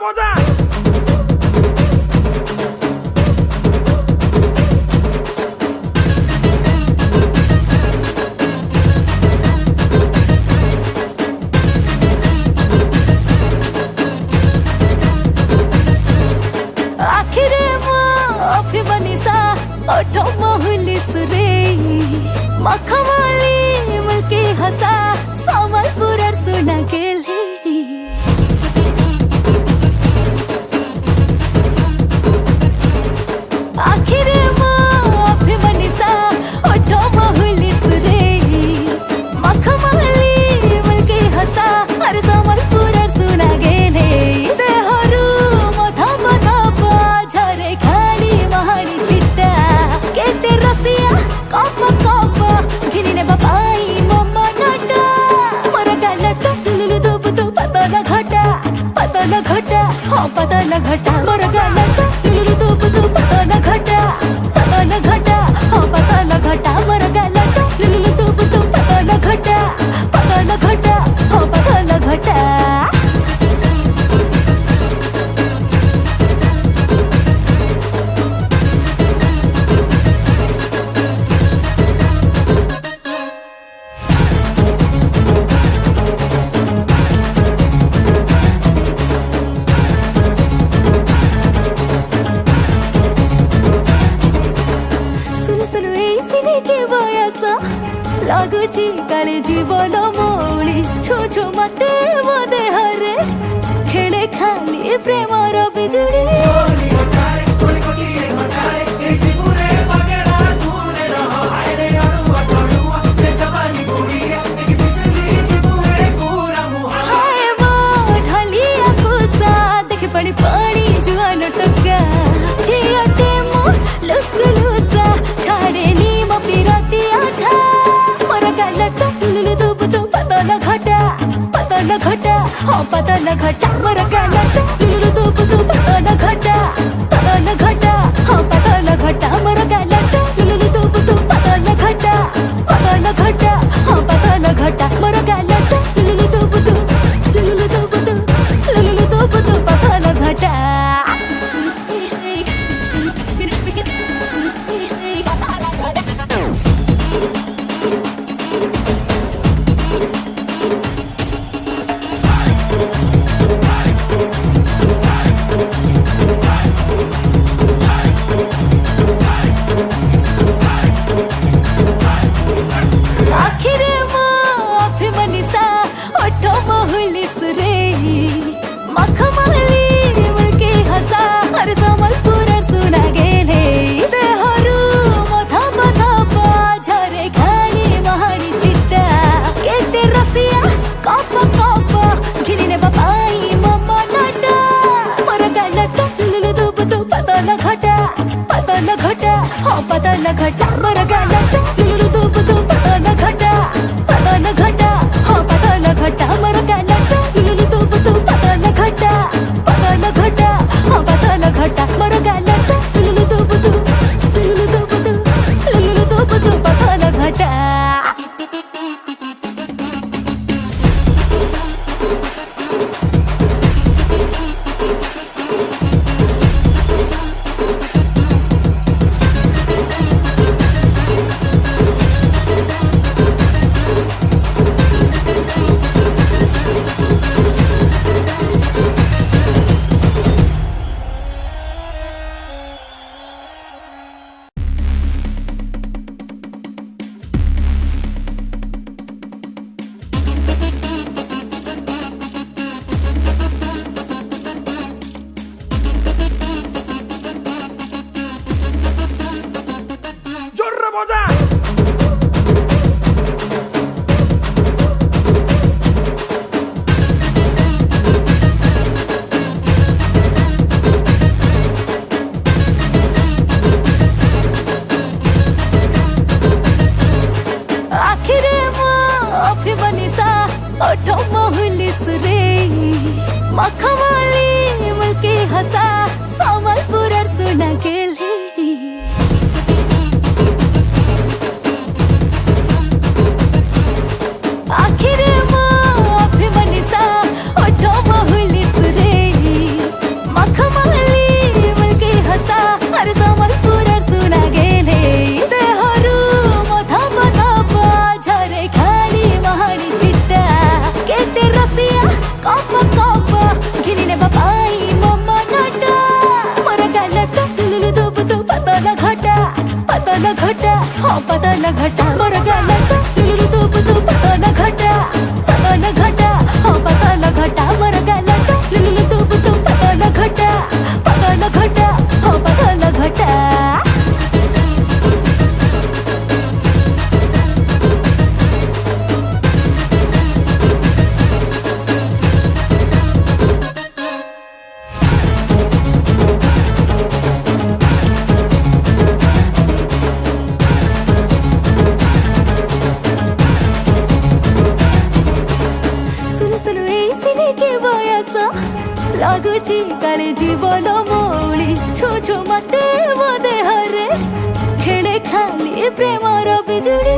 बजा आखिरे माफी बनिसा ओठो मोहली सुरे मखमली मुल्की हसा समलपुर सुना गेली आखिरे माफी बनिसा ओठो मोहली सुरे मखमली मुल्की हसा हर समलपुर सुना गेली देहरु मथा मथा झरे खाली महानी चिट्टा केते रसिया कप कप घिनिने बापाई मम्मा नाटा मरा गालटा लुलु दुप दुप पतला घटा हो पतला घटा मरा गालटा लुलु दुप दुप पतला घटा हो पतला घटा मरा गालटा लुलु दुप दुप पतला घटा हो पतला घटा लगुची काले जीवन मौली छो छो मते मो देहरे खेले खाली प्रेमर बिजुड़ी हाय वो ढलिया कुसा देखे पड़ी पानी जुआन टक्का चियटे मो लुस्कुलुसा छाड़े नी मो पिरती आठा लुलु दुप दुप पतला घटा हो पतला घटा मरा गालटा लुलु दुप दुप पतला घटा हो पतला घटा मरा गालटा लुलु दुप दुप पतला घटा हो पतला घटा मरा गालटा लुलु दुप दुप पतला घटा आखिरे माफी बनिसा ओठो मोहली सुरे मखमली मुल्की हसा हर समलपुर सुना गेले देहरु मथा मथा झरे खाली महानी चिट्टा केते रसिया कप कप घिनिने बापाई मम्मा नाटा मरा गालटा लुलु दुप दुप पतला घटा हो पतला घटा मरा गालटा लुलु दुप दुप पतला घटा हो पतला घटा मरा गालटा लुलु दुप दुप पतला घटा हो पतला घटा मरा गालटा लुलु दुप दुप पतला घटा बजा आखिरे माफी बनिसा ओठो मोहली सुरे मखमली मुल्की हसा समलपुर सुना गेली आखिरे माफी बनिसा ओठो मोहली सुरे पतला घटा मोर गाला लुलु तूप तू पतला घटा हाँ पतला घटा मोर गाला लुलु तूप तू पतला घटा हाँ पतला घटा ଲାଗୁଛି କାଳେ ଜୀବନ ମୌଳି ଛୋ ଛୋ ମତେ ମୋ ଦେହରେ ଖେଳେ ଖାଲି ପ୍ରେମର ବିଜୁଳି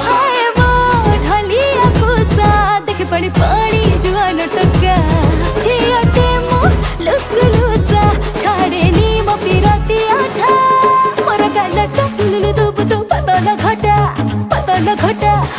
ହାୟ ମୋ ଢଲିଆ କୋସା ଦେଖି ପାଣି ପାଣି ଜୁଆନ ଟକା ଝିଅଟେ ମୋ ଲୁସ୍କୁଲୁସା ଛାଡ଼େନି ମୋ ପିରତି ଆଠା लुलु तूप तू पतला घटा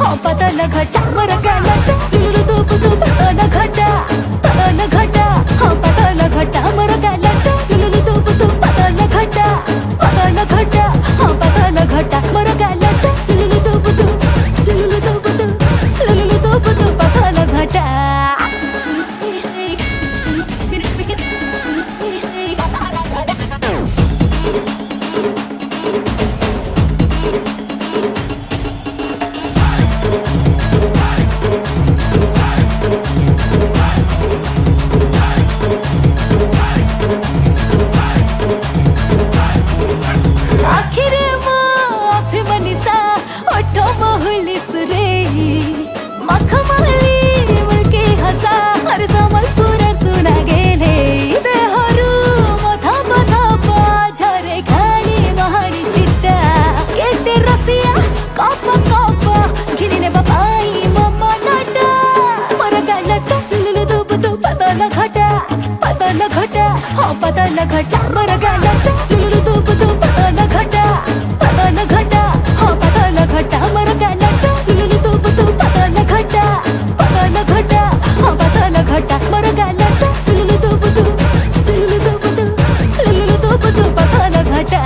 हाँ पतला घटा मोर गाला लुलु तूप तू पतला घटा हाँ पतला घटा मोर गाला लुलु तूप तू पतला घटा हाँ पतला घटा मोर गाला लुलु तूप तू पतला घटा हाँ पतला घटा मोर गाला लुलु तूप तू पतला घटा हाँ पतला घटा मोर गाला लुलु तूप तू पतला घटा हाँ पतला घटा मोर गाला लुलु तूप तू पतला घटा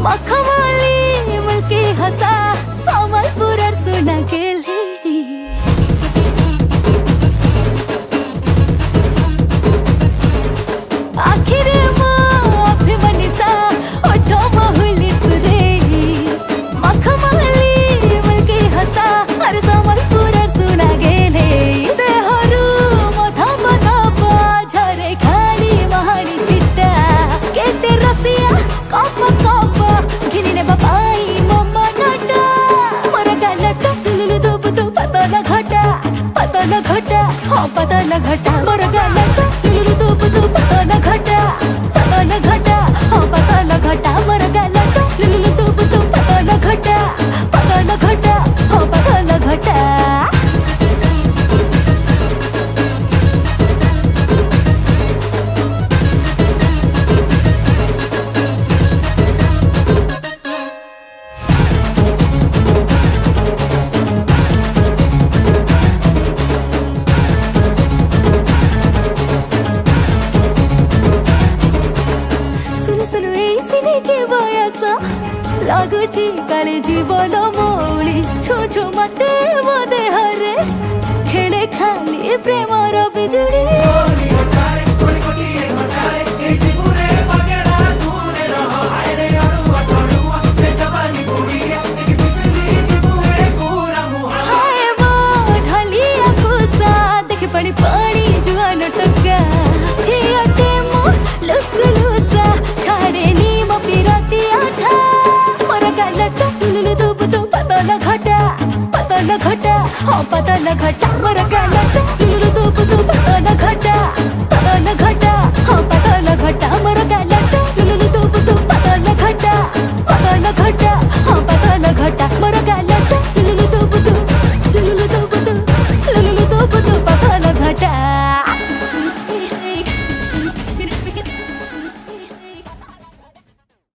मखमली मुल्की हसा समलपुर सुना गेली आखिर मो अभिमनिसा ओठो महुली सुरे मखमली मुल्की हसा हर समलपुर सुना गेले देहरु मथा मथा झरे खाली महारी छिट्टा केते रसिया कप घिनिने बापाई मम्मा नाटा मोर गाला लुलु तूप तू पतला घटा हाँ पतला घटा मोर गाला लुलु तूप तू पतला घटा हाँ पतला घटा मोर गाला लुलु तूप तू पतला घटा हाँ पतला घटा लाଗୁଛି କାଳେ ଜୀବନ ମଉଳି ଛୁ ଛୁ ମତେ ମୋ ଦେହରେ ଖେଳେ ଖାଲି ପ୍ରେମର ବିଜୁଳି हाय वो ढलिया पुसा देख पानी पानी जुआन टक्का छियाटे मो लुस्कुलुसा छाड़े नी मो पिरती आठा मोरा गालटा लुलु दुब दुब पतला घटा हाँ पतला घटा मोरा गालटा लुलु दुब दुब पतला घटा